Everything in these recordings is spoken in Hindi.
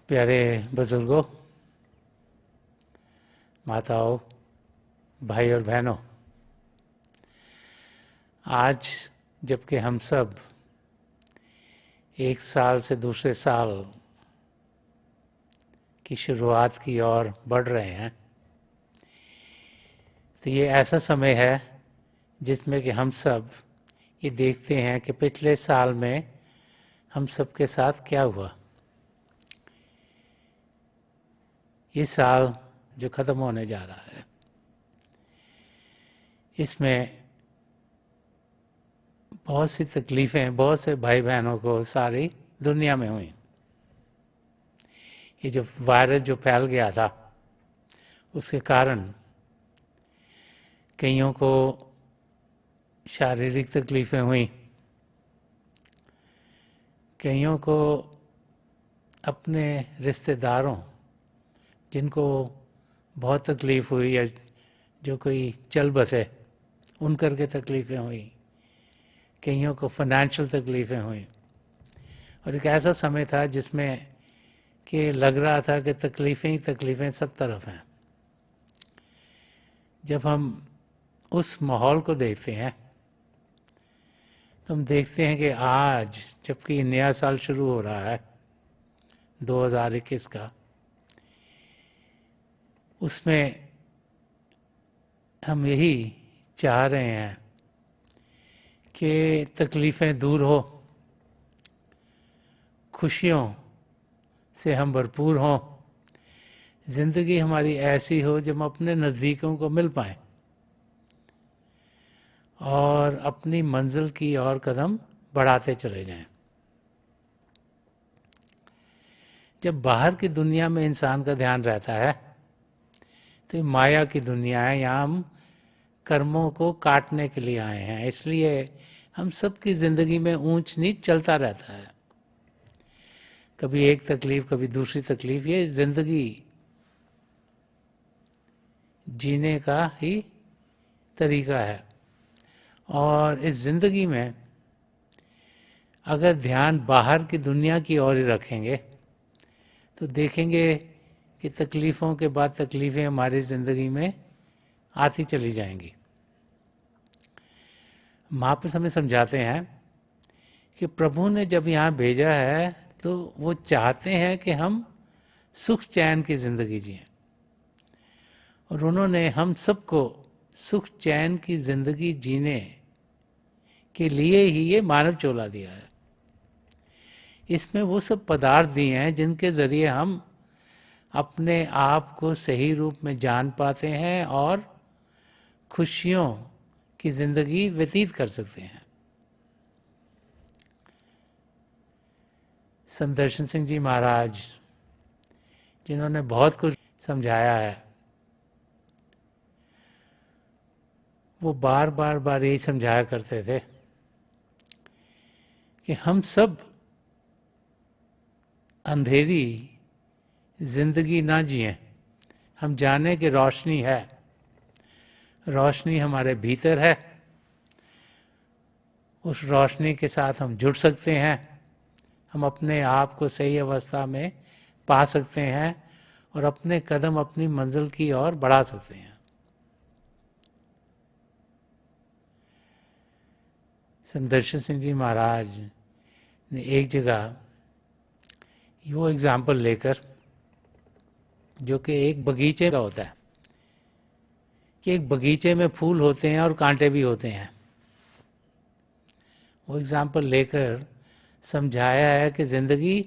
प्यारे बुजुर्गों, माताओं, भाई और बहनों, आज जबकि हम सब एक साल से दूसरे साल की शुरुआत की ओर बढ़ रहे हैं, तो ये ऐसा समय है जिसमें कि हम सब ये देखते हैं कि पिछले साल में हम सब के साथ क्या हुआ। ये साल जो ख़त्म होने जा रहा है, इसमें बहुत सी तकलीफ़ें बहुत से भाई बहनों को सारी दुनिया में हुई। ये जो वायरस जो फैल गया था, उसके कारण कईयों को शारीरिक तकलीफ़ें हुई, कईयों को अपने रिश्तेदारों जिनको बहुत तकलीफ़ हुई या जो कोई चल बसे उन करके तकलीफ़ें हुई, कईयों को फाइनेंशियल तकलीफ़ें हुई। और एक ऐसा समय था जिसमें कि लग रहा था कि तकलीफ़ें ही तकलीफ़ें सब तरफ हैं। जब हम उस माहौल को देखते हैं तो हम देखते हैं कि आज जबकि नया साल शुरू हो रहा है 2021 का, उसमें हम यही चाह रहे हैं कि तकलीफ़ें दूर हो, खुशियों से हम भरपूर हों, ज़िंदगी हमारी ऐसी हो जब हम अपने नज़दीकों को मिल पाएँ और अपनी मंजिल की ओर कदम बढ़ाते चले जाएं। जब बाहर की दुनिया में इंसान का ध्यान रहता है तो माया की दुनिया है, यहाँ हम कर्मों को काटने के लिए आए हैं, इसलिए हम सबकी ज़िंदगी में ऊंच नीच चलता रहता है। कभी एक तकलीफ, कभी दूसरी तकलीफ, ये ज़िंदगी जीने का ही तरीका है। और इस ज़िंदगी में अगर ध्यान बाहर की दुनिया की ओर ही रखेंगे तो देखेंगे कि तकलीफ़ों के बाद तकलीफ़ें हमारी ज़िंदगी में आती चली जाएंगी। महापुरुष हमें समझाते हैं कि प्रभु ने जब यहाँ भेजा है तो वो चाहते हैं कि हम सुख चैन की ज़िंदगी जिएं, और उन्होंने हम सबको सुख चैन की ज़िंदगी जीने के लिए ही ये मानव चोला दिया है। इसमें वो सब पदार्थ दिए हैं जिनके ज़रिए हम अपने आप को सही रूप में जान पाते हैं और खुशियों की ज़िंदगी व्यतीत कर सकते हैं। संत दर्शन सिंह जी महाराज, जिन्होंने बहुत कुछ समझाया है, वो बार बार यही समझाया करते थे कि हम सब अंधेरी जिंदगी ना जिएं, हम जाने कि रोशनी है, रोशनी हमारे भीतर है, उस रोशनी के साथ हम जुड़ सकते हैं, हम अपने आप को सही अवस्था में पा सकते हैं और अपने कदम अपनी मंजिल की ओर बढ़ा सकते हैं। संत दर्शन सिंह जी महाराज ने एक जगह वो एग्जाम्पल लेकर, जो कि एक बगीचे का होता है, कि एक बगीचे में फूल होते हैं और कांटे भी होते हैं, वो एग्जाम्पल लेकर समझाया है कि ज़िंदगी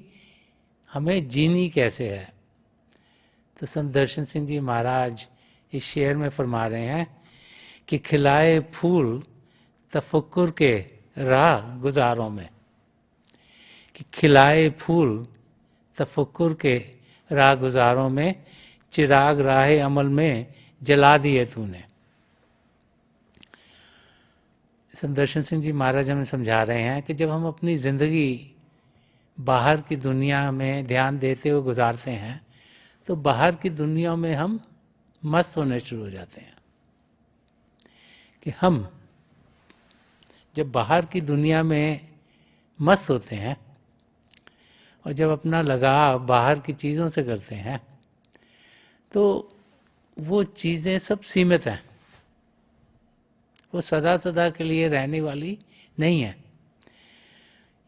हमें जीनी कैसे है। तो संत दर्शन सिंह जी महाराज इस शेर में फरमा रहे हैं कि खिलाए फूल तफक्कुर के राह गुजारों में, कि खिलाए फूल तफक्कुर के राह गुजारों में, चिराग राह अमल में जला दिए तूने। संत दर्शन सिंह जी महाराज हमें समझा रहे हैं कि जब हम अपनी ज़िंदगी बाहर की दुनिया में ध्यान देते हुए गुजारते हैं तो बाहर की दुनिया में हम मस्त होने शुरू हो जाते हैं। कि हम जब बाहर की दुनिया में मस्त होते हैं और जब अपना लगाव बाहर की चीज़ों से करते हैं तो वो चीज़ें सब सीमित हैं, वो सदा सदा के लिए रहने वाली नहीं है।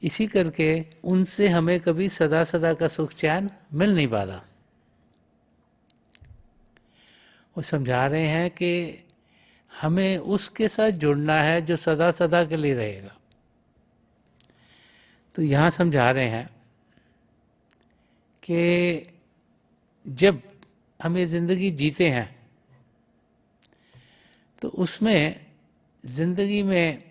इसी करके उनसे हमें कभी सदा सदा का सुख चैन मिल नहीं पाता। वो समझा रहे हैं कि हमें उसके साथ जुड़ना है जो सदा सदा के लिए रहेगा। तो यहाँ समझा रहे हैं कि जब हम ये ज़िंदगी जीते हैं तो उसमें ज़िंदगी में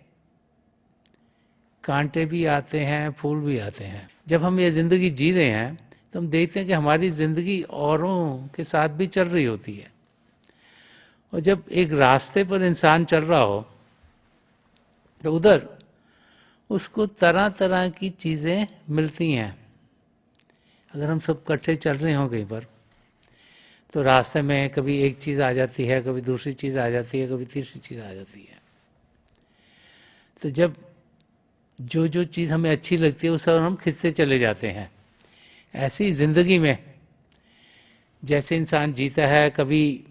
कांटे भी आते हैं, फूल भी आते हैं। जब हम ये ज़िंदगी जी रहे हैं तो हम देखते हैं कि हमारी ज़िंदगी औरों के साथ भी चल रही होती है। और जब एक रास्ते पर इंसान चल रहा हो तो उधर उसको तरह तरह की चीज़ें मिलती हैं। अगर हम सब इकट्ठे चल रहे हों कहीं पर तो रास्ते में कभी एक चीज़ आ जाती है, कभी दूसरी चीज़ आ जाती है, कभी तीसरी चीज़ आ जाती है। तो जब जो जो चीज़ हमें अच्छी लगती है उस सब हम खींचते चले जाते हैं। ऐसी ज़िंदगी में जैसे इंसान जीता है, कभी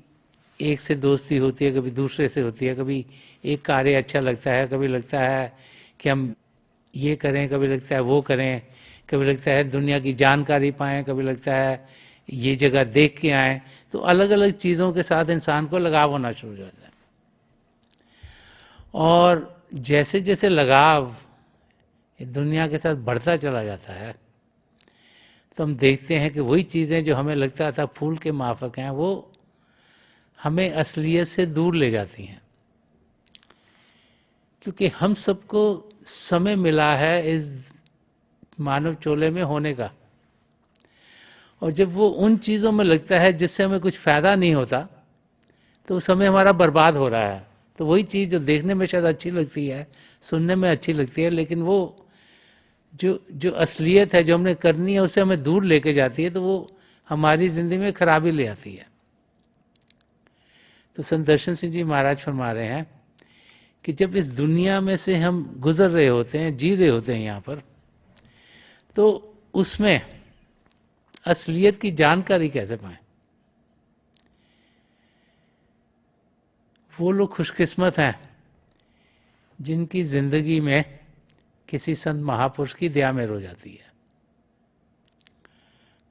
एक से दोस्ती होती है, कभी दूसरे से होती है, कभी एक कार्य अच्छा लगता है, कभी लगता है कि हम ये करें, कभी लगता है वो करें, कभी लगता है दुनिया की जानकारी पाएं, कभी लगता है ये जगह देख के आएँ। तो अलग अलग चीज़ों के साथ इंसान को लगाव होना शुरू हो जाता है। और जैसे जैसे लगाव दुनिया के साथ बढ़ता चला जाता है तो हम देखते हैं कि वही चीज़ें जो हमें लगता था फूल के माफक हैं वो हमें असलियत से दूर ले जाती हैं। क्योंकि हम सबको समय मिला है इस मानव चोले में होने का, और जब वो उन चीज़ों में लगता है जिससे हमें कुछ फ़ायदा नहीं होता तो उस समय हमारा बर्बाद हो रहा है। तो वही चीज़ जो देखने में शायद अच्छी लगती है, सुनने में अच्छी लगती है, लेकिन वो जो जो असलियत है जो हमने करनी है उससे हमें दूर लेके जाती है, तो वो हमारी ज़िंदगी में खराबी ले आती है। तो संत दर्शन सिंह जी महाराज फरमा रहे हैं कि जब इस दुनिया में से हम गुजर रहे होते हैं, जी रहे होते हैं यहाँ पर, तो उसमें असलियत की जानकारी कैसे पाएं? वो लोग खुशकिस्मत हैं जिनकी ज़िंदगी में किसी संत महापुरुष की दया मेर हो जाती है।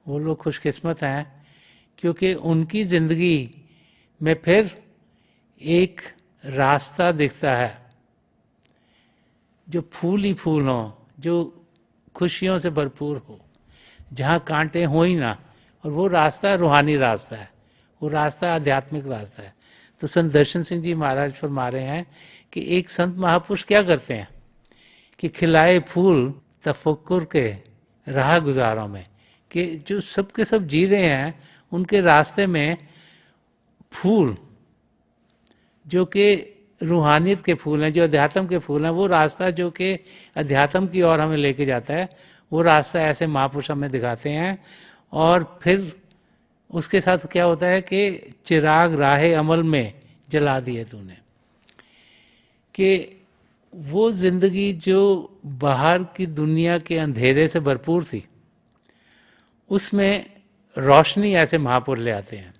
वो लोग खुशकिस्मत हैं क्योंकि उनकी ज़िंदगी में फिर एक रास्ता दिखता है जो फूल ही फूल हों, जो खुशियों से भरपूर हो, जहाँ कांटे हो ही ना। और वो रास्ता रूहानी रास्ता है, वो रास्ता आध्यात्मिक रास्ता है। तो संत दर्शन सिंह जी महाराज फरमा रहे हैं कि एक संत महापुरुष क्या करते हैं कि खिलाए फूल तफक्कुर के राह गुजारों में, कि जो सब के सब जी रहे हैं उनके रास्ते में फूल जो कि रूहानियत के फूल हैं, जो अध्यात्म के फूल हैं, वो रास्ता जो कि अध्यात्म की ओर हमें लेके जाता है, वो रास्ता ऐसे महापुरुष हमें दिखाते हैं। और फिर उसके साथ क्या होता है कि चिराग राहे अमल में जला दिए तूने, कि वो जिंदगी जो बाहर की दुनिया के अंधेरे से भरपूर थी उसमें रोशनी ऐसे महापुरुष ले आते हैं।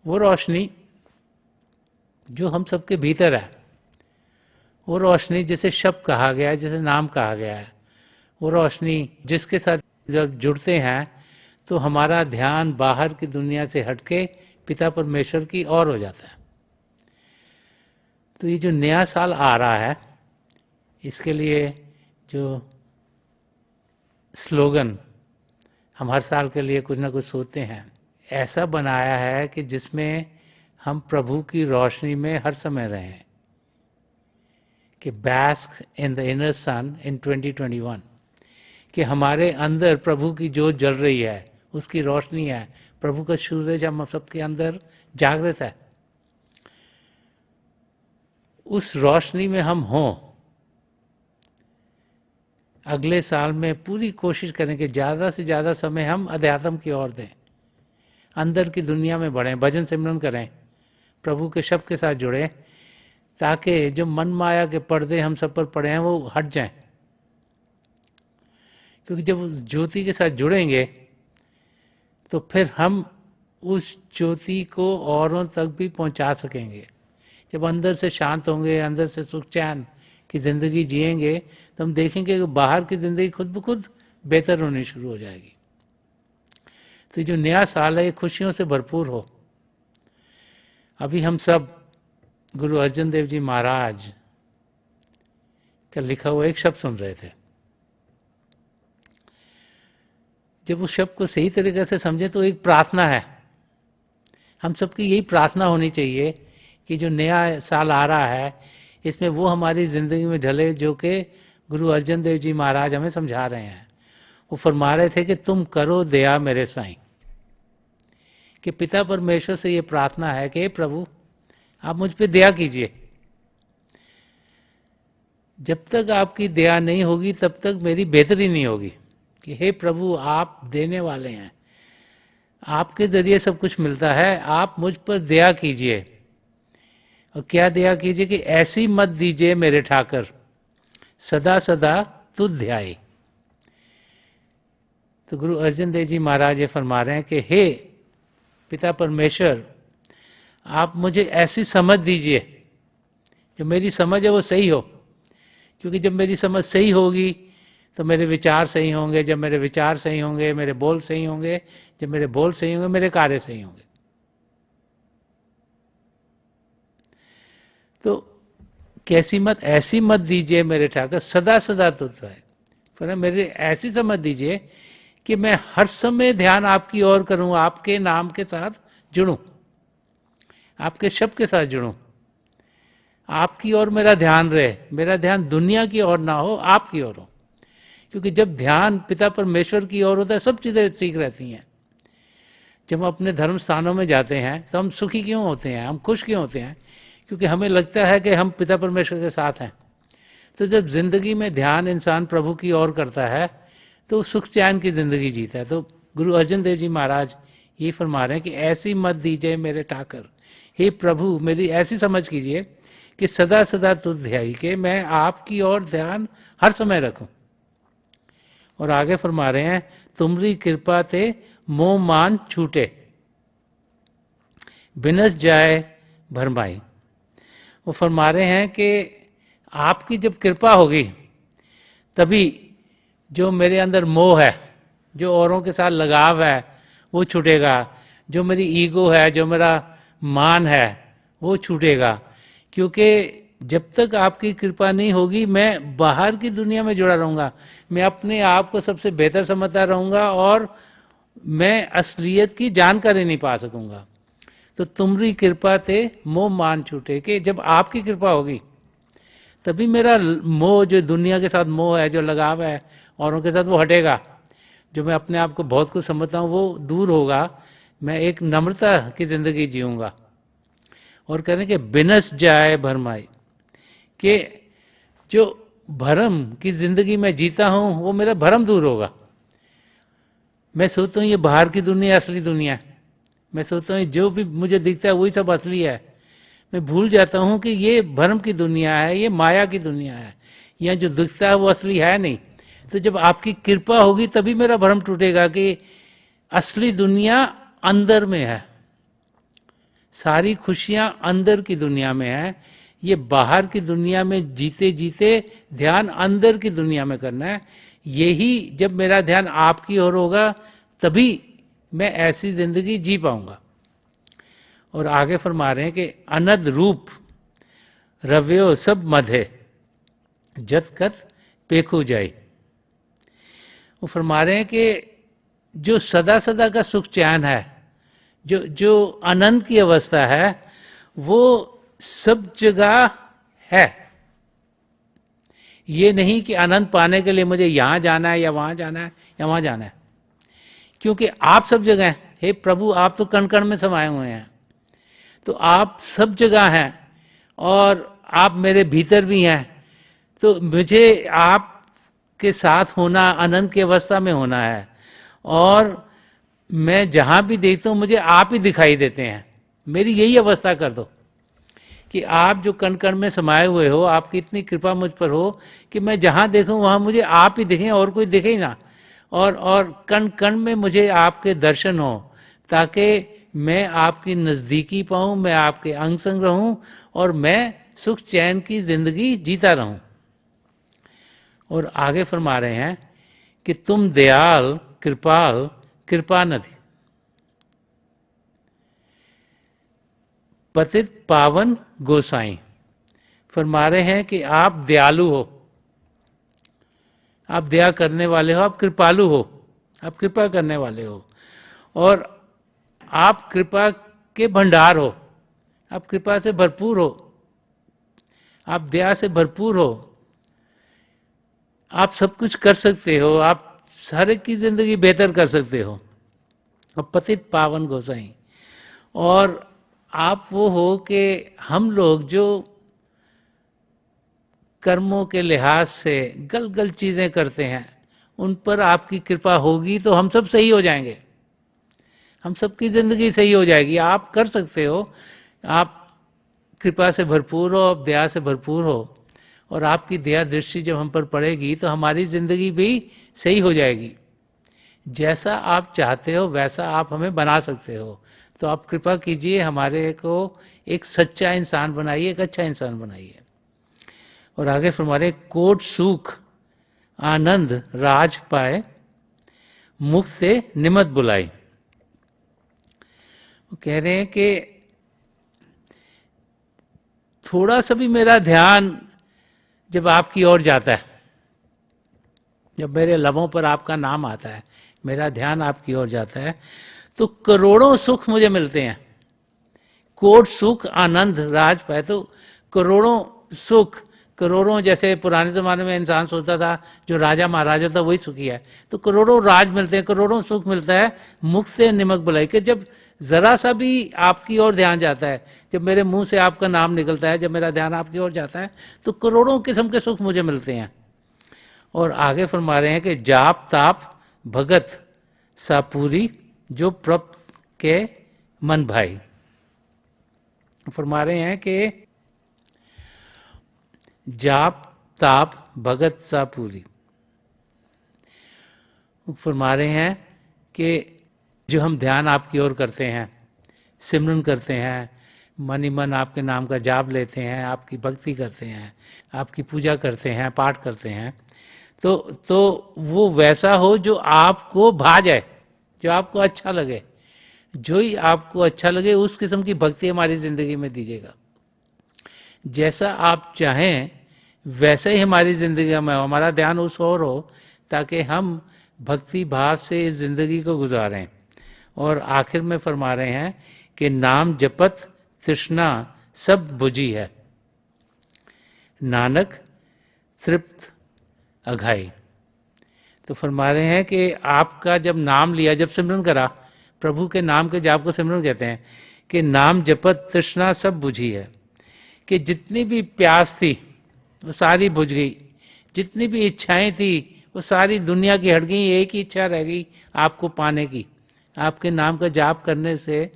वो रोशनी जो हम सबके भीतर है, वो रोशनी जिसे शब्द कहा गया है, जिसे नाम कहा गया है, वो रोशनी जिसके साथ जब जुड़ते हैं तो हमारा ध्यान बाहर की दुनिया से हटके पिता परमेश्वर की ओर हो जाता है। तो ये जो नया साल आ रहा है, इसके लिए जो स्लोगन हम हर साल के लिए कुछ ना कुछ सोचते हैं, ऐसा बनाया है कि जिसमें हम प्रभु की रोशनी में हर समय रहें, कि बैस्क इन द इनर सन इन 2021, कि हमारे अंदर प्रभु की जोत जल रही है, उसकी रोशनी है, प्रभु का सूरज हम सबके अंदर जागृत है, उस रोशनी में हम हों। अगले साल में पूरी कोशिश करें कि ज़्यादा से ज़्यादा समय हम अध्यात्म की ओर दें, अंदर की दुनिया में बढ़ें, भजन सिमरन करें, प्रभु के शब्द के साथ जुड़ें, ताकि जो मन माया के पर्दे हम सब पर पड़े हैं वो हट जाएं। क्योंकि जब उस ज्योति के साथ जुड़ेंगे तो फिर हम उस ज्योति को औरों तक भी पहुंचा सकेंगे। जब अंदर से शांत होंगे, अंदर से सुख चैन की ज़िंदगी जिएंगे, तो हम देखेंगे कि बाहर की ज़िंदगी खुद ब खुद बेहतर होनी शुरू हो जाएगी। तो जो नया साल है ये खुशियों से भरपूर हो। अभी हम सब गुरु अर्जन देव जी महाराज का लिखा हुआ एक शब्द सुन रहे थे। जब उस शब्द को सही तरीके से समझे तो एक प्रार्थना है। हम सबकी यही प्रार्थना होनी चाहिए कि जो नया साल आ रहा है इसमें वो हमारी ज़िंदगी में ढले जो कि गुरु अर्जन देव जी महाराज हमें समझा रहे हैं। वो फरमा रहे थे कि तुम करो दया मेरे साईं, कि पिता परमेश्वर से ये प्रार्थना है कि हे प्रभु आप मुझ पे दया कीजिए। जब तक आपकी दया नहीं होगी तब तक मेरी बेहतरी नहीं होगी। कि हे प्रभु आप देने वाले हैं, आपके ज़रिए सब कुछ मिलता है, आप मुझ पर दया कीजिए। और क्या दया कीजिए कि ऐसी मत दीजिए मेरे ठाकर सदा सदा तुझ ध्याए। तो गुरु अर्जन देव जी महाराज ये फरमा रहे हैं कि हे पिता परमेश्वर आप मुझे ऐसी समझ दीजिए जो मेरी समझ है वो सही हो। क्योंकि जब मेरी समझ सही होगी तो मेरे विचार सही होंगे, जब मेरे विचार सही होंगे मेरे बोल सही होंगे, जब मेरे बोल सही होंगे मेरे कार्य सही होंगे। तो कैसी मत, ऐसी मत दीजिए मेरे ठाकर सदा सदा तुझ ध्याए। फिर मेरे ऐसी समझ दीजिए कि मैं हर समय ध्यान आपकी ओर करूं, आपके नाम के साथ जुड़ूं, आपके शब्द के साथ जुड़ूं, आपकी ओर मेरा ध्यान रहे। मेरा ध्यान दुनिया की ओर ना हो, आपकी ओर हो। क्योंकि जब ध्यान पिता परमेश्वर की ओर होता है सब चीज़ें ठीक रहती हैं। जब हम अपने धर्म स्थानों में जाते हैं तो हम सुखी क्यों होते हैं, हम खुश क्यों होते हैं? क्योंकि हमें लगता है कि हम पिता परमेश्वर के साथ हैं। तो जब जिंदगी में ध्यान इंसान प्रभु की ओर करता है तो सुख चैन की ज़िंदगी जीता है। तो गुरु अर्जन देव जी महाराज ये फरमा रहे हैं कि ऐसी मत दीजिए मेरे ठाकर, हे प्रभु मेरी ऐसी समझ कीजिए कि सदा सदा तुझ ध्याई, के मैं आपकी ओर ध्यान हर समय रखूं। और आगे फरमा रहे हैं तुमरी कृपा ते मोह मान छूटे बिनस जाए भरमाई। वो फरमा रहे हैं कि आपकी जब कृपा होगी तभी जो मेरे अंदर मोह है, जो औरों के साथ लगाव है वो छूटेगा, जो मेरी ईगो है, जो मेरा मान है वो छूटेगा। क्योंकि जब तक आपकी कृपा नहीं होगी मैं बाहर की दुनिया में जुड़ा रहूँगा, मैं अपने आप को सबसे बेहतर समझता रहूँगा और मैं असलियत की जानकारी नहीं पा सकूँगा। तो तुमरी कृपा थे मोह मान छूटे, कि जब आपकी कृपा होगी तभी मेरा मोह, जो दुनिया के साथ मोह है, जो लगाव है औरों के साथ, वो हटेगा। जो मैं अपने आप को बहुत कुछ समझता हूँ वो दूर होगा। मैं एक नम्रता की ज़िंदगी जीऊँगा। और कह रहे कि बिनस जाए भरमाई, कि जो भरम की ज़िंदगी में जीता हूँ वो मेरा भरम दूर होगा। मैं सोचता हूँ ये बाहर की दुनिया असली दुनिया है, मैं सोचता हूँ जो भी मुझे दिखता है वही सब असली है। मैं भूल जाता हूँ कि ये भरम की दुनिया है, ये माया की दुनिया है, यहाँ जो दिखता है वो असली है नहीं। तो जब आपकी कृपा होगी तभी मेरा भरम टूटेगा कि असली दुनिया अंदर में है, सारी खुशियाँ अंदर की दुनिया में है। ये बाहर की दुनिया में जीते जीते ध्यान अंदर की दुनिया में करना है। यही जब मेरा ध्यान आपकी ओर होगा तभी मैं ऐसी जिंदगी जी पाऊंगा। और आगे फरमा रहे हैं कि अनद रूप रव्यो सब मधे जत कत पेखू जाए। वो फरमा रहे हैं कि जो सदा सदा का सुख चैन है, जो अनंत की अवस्था है, वो सब जगह है। ये नहीं कि अनंत पाने के लिए मुझे यहाँ जाना है या वहाँ जाना है या वहाँ जाना है, क्योंकि आप सब जगह हैं। हे प्रभु आप तो कण कण में समाये हुए हैं, तो आप सब जगह हैं और आप मेरे भीतर भी हैं। तो मुझे आपके साथ होना, अनंत की अवस्था में होना है। और मैं जहाँ भी देखता हूँ मुझे आप ही दिखाई देते हैं। मेरी यही अवस्था कर दो कि आप जो कण कण में समाये हुए हो, आपकी इतनी कृपा मुझ पर हो कि मैं जहाँ देखूँ वहाँ मुझे आप ही दिखें और कोई दिखे ही ना। और कण कण में मुझे आपके दर्शन हो, ताकि मैं आपकी नज़दीकी पाऊँ, मैं आपके अंग संग रहूँ और मैं सुख चैन की जिंदगी जीता रहूँ। और आगे फरमा रहे हैं कि तुम दयाल कृपाल कृपा निधि, पतित पावन गोसाई। फरमा रहे हैं कि आप दयालु हो, आप दया करने वाले हो, आप कृपालु हो, आप कृपा करने वाले हो, और आप कृपा के भंडार हो, आप कृपा से भरपूर हो, आप दया से भरपूर हो, आप सब कुछ कर सकते हो, आप हर एक की जिंदगी बेहतर कर सकते हो। और पतित पावन गोसाई, और आप वो हो कि हम लोग जो कर्मों के लिहाज से गल गल चीज़ें करते हैं, उन पर आपकी कृपा होगी तो हम सब सही हो जाएंगे, हम सबकी ज़िंदगी सही हो जाएगी। आप कर सकते हो, आप कृपा से भरपूर हो, आप दया से भरपूर हो, और आपकी दया दृष्टि जब हम पर पड़ेगी तो हमारी ज़िंदगी भी सही हो जाएगी। जैसा आप चाहते हो वैसा आप हमें बना सकते हो। तो आप कृपा कीजिए, हमारे को एक सच्चा इंसान बनाइए, एक अच्छा इंसान बनाइए। और आगे फरमारे, कोट सुख आनंद राज पाए, मुख से निमत बुलाई। वो कह रहे हैं कि थोड़ा सा भी मेरा ध्यान जब आपकी ओर जाता है, जब मेरे लबों पर आपका नाम आता है, मेरा ध्यान आपकी ओर जाता है, तो करोड़ों सुख मुझे मिलते हैं। कोट सुख आनंद राज पाए, तो करोड़ों सुख, करोड़ों, जैसे पुराने ज़माने में इंसान सोचता था जो राजा महाराजा था वही सुखी है, तो करोड़ों राज मिलते हैं, करोड़ों सुख मिलता है मुख से निमक बुलाई के। जब ज़रा सा भी आपकी ओर ध्यान जाता है, जब मेरे मुंह से आपका नाम निकलता है, जब मेरा ध्यान आपकी ओर जाता है, तो करोड़ों किस्म के सुख मुझे मिलते हैं। और आगे फरमा रहे हैं कि जाप ताप भगत सापूरी, जो प्रप के मन भाई। फरमा रहे हैं कि जाप ताप भगत सापूरी, फरमा रहे हैं कि जो हम ध्यान आपकी ओर करते हैं, सिमरन करते हैं, मन ही मन आपके नाम का जाप लेते हैं, आपकी भक्ति करते हैं, आपकी पूजा करते हैं, पाठ करते हैं, तो वो वैसा हो जो आपको भा जाए, जो आपको अच्छा लगे। जो ही आपको अच्छा लगे उस किस्म की भक्ति हमारी ज़िंदगी में दीजिएगा। जैसा आप चाहें वैसे ही हमारी ज़िंदगी में हमारा ध्यान उस ओर हो, ताकि हम भक्ति भाव से इस ज़िंदगी को गुजारें। और आखिर में फरमा रहे हैं कि नाम जपत तृष्णा सब बुझी है, नानक तृप्त अघाई। तो फरमा रहे हैं कि आपका जब नाम लिया, जब सिमरन करा, प्रभु के नाम के जाप को सिमरन कहते हैं, कि नाम जपत तृष्णा सब बुझी है, कि जितनी भी प्यास थी वो सारी बुझ गई, जितनी भी इच्छाएं थी वो सारी दुनिया की हट गई, एक ही इच्छा रह गई आपको पाने की। आपके नाम का जाप करने से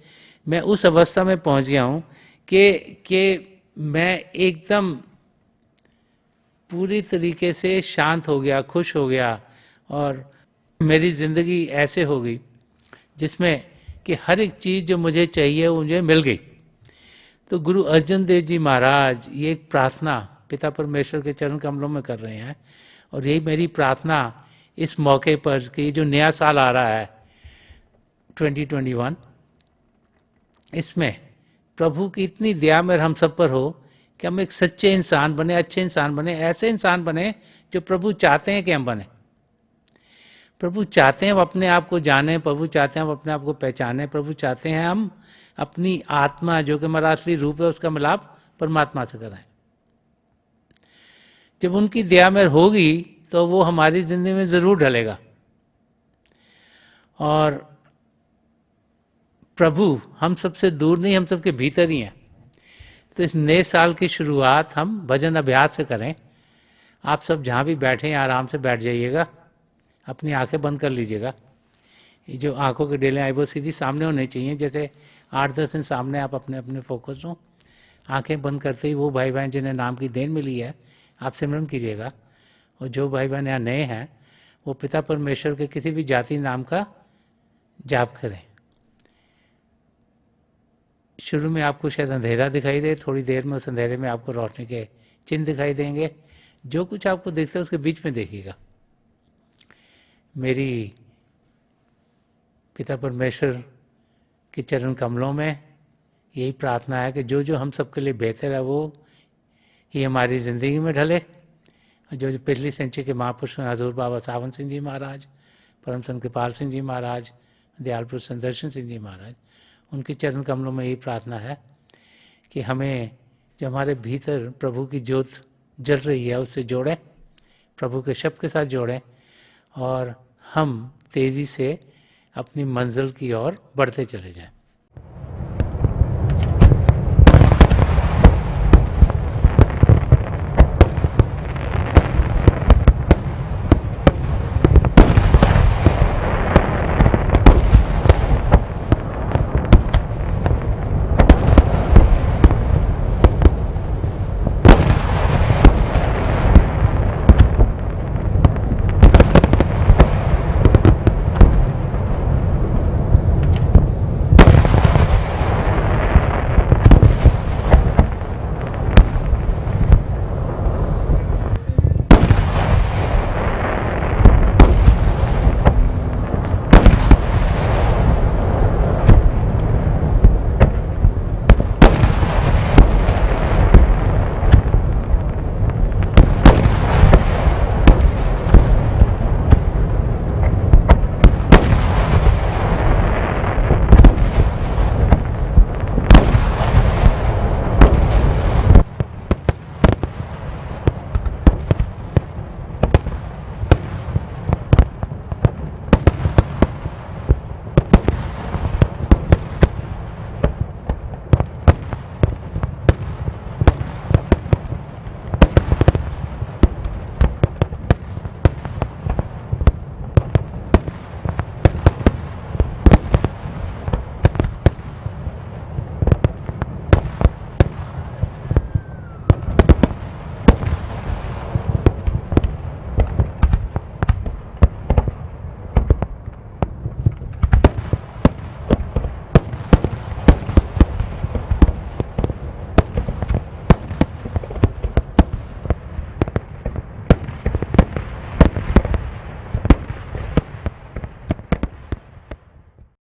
मैं उस अवस्था में पहुंच गया हूँ कि मैं एकदम पूरी तरीके से शांत हो गया, खुश हो गया, और मेरी ज़िंदगी ऐसे हो गई जिसमें कि हर एक चीज़ जो मुझे चाहिए वो मुझे मिल गई। तो गुरु अर्जन देव जी महाराज ये एक प्रार्थना पिता परमेश्वर के चरण कमलों में कर रहे हैं, और यही मेरी प्रार्थना इस मौके पर कि जो नया साल आ रहा है 2021, इसमें प्रभु की इतनी दया में हम सब पर हो कि हम एक सच्चे इंसान बने, अच्छे इंसान बने, ऐसे इंसान बने जो प्रभु चाहते हैं कि हम बने। प्रभु चाहते हैं हम अपने आप को जानें, प्रभु चाहते हैं हम अपने आप को पहचानें, प्रभु चाहते हैं हम अपनी आत्मा जो कि हमारा असली रूप है उसका मिलाप परमात्मा से कराएं। जब उनकी दया में होगी तो वो हमारी जिंदगी में ज़रूर ढलेगा। और प्रभु हम सबसे दूर नहीं, हम सबके भीतर ही हैं। तो इस नए साल की शुरुआत हम भजन अभ्यास से करें। आप सब जहाँ भी बैठे हैं आराम से बैठ जाइएगा, अपनी आंखें बंद कर लीजिएगा। ये जो आंखों के डेलें आई वो सीधी सामने होनी चाहिए, जैसे 8-10 दिन सामने आप अपने अपने फोकस हो। आंखें बंद करते ही वो भाई बहन जिन्हें नाम की देन मिली है आप सिमरन कीजिएगा। और जो भाई बहन यहाँ नए हैं वो पिता परमेश्वर के किसी भी जाति नाम का जाप करें। शुरू में आपको शायद अंधेरा दिखाई दे, थोड़ी देर में उस अंधेरे में आपको रोशनी के चिन्ह दिखाई देंगे। जो कुछ आपको दिखता है उसके बीच में देखिएगा। मेरी पिता परमेश्वर के चरण कमलों में यही प्रार्थना है कि जो जो हम सबके लिए बेहतर है वो ही हमारी ज़िंदगी में ढले। जो पिछली सेंचुरी के महापुरुष हैं, हजूर बाबा सावन सिंह जी महाराज, परम संत कृपाल सिंह जी महाराज, दयाल पुरुष संदर्शन सिंह जी महाराज, उनके चरण कमलों में यही प्रार्थना है कि हमें जो हमारे भीतर प्रभु की ज्योत जल रही है उससे जोड़ें, प्रभु के शब्द के साथ जोड़ें और हम तेज़ी से अपनी मंजिल की ओर बढ़ते चले जाएं।